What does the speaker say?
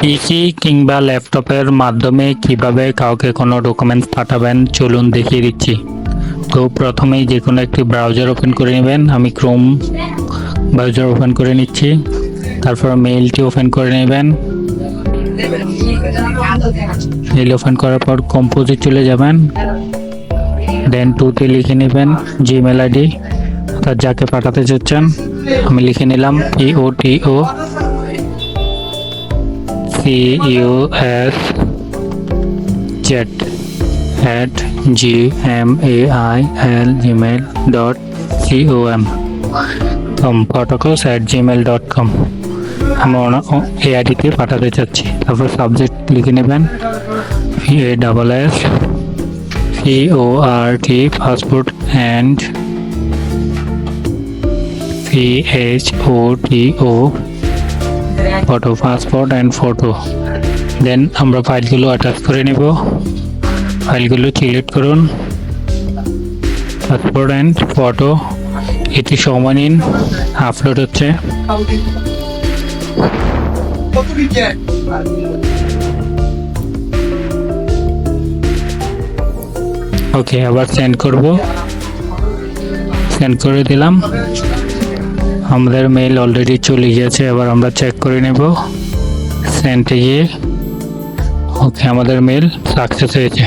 পিসি কিংবা ল্যাপটপের মাধ্যমে কিভাবে কাউকে কোনো ডকুমেন্টস পাঠাবেন চলুন দেখিয়ে দিচ্ছি। তো প্রথমেই যে কোনো একটি ব্রাউজার ওপেন করে নেবেন। আমি ক্রোম ব্রাউজার ওপেন করে নিচ্ছি। তারপর মেইলটি ওপেন করে নেবেন। মেইল ওপেন করার পর কম্পোজে চলে যাবেন, দেন টুতে লিখে নেবেন জিমেল আইডি অর্থাৎ যাকে পাঠাতে চাচ্ছেন। আমি লিখে নিলাম POTO CUS@gmail.com photocos@gmail.com আমি এই আইডিতে পাঠাতে চাচ্ছি। তারপর সাবজেক্ট লিখে নেবেন PASSPORT passport and PHOTO photo passport and photo. Then আমরা ফাইলগুলো অ্যাটাচ করে নেব। ফাইলগুলো সিলেক্ট করুন, পাসপোর্ট অ্যান্ড ফটো। এটি সময় নিন, আপলোড হচ্ছে। ওকে, আবার সেন্ড করব। সেন্ড করে দিলাম। আমাদের মেইল অলরেডি চলে গিয়েছে। এবার আমরা চেক করে নেব সেন্ডে গিয়ে। ওকে, আমাদের মেইল সাকসেস হয়েছে।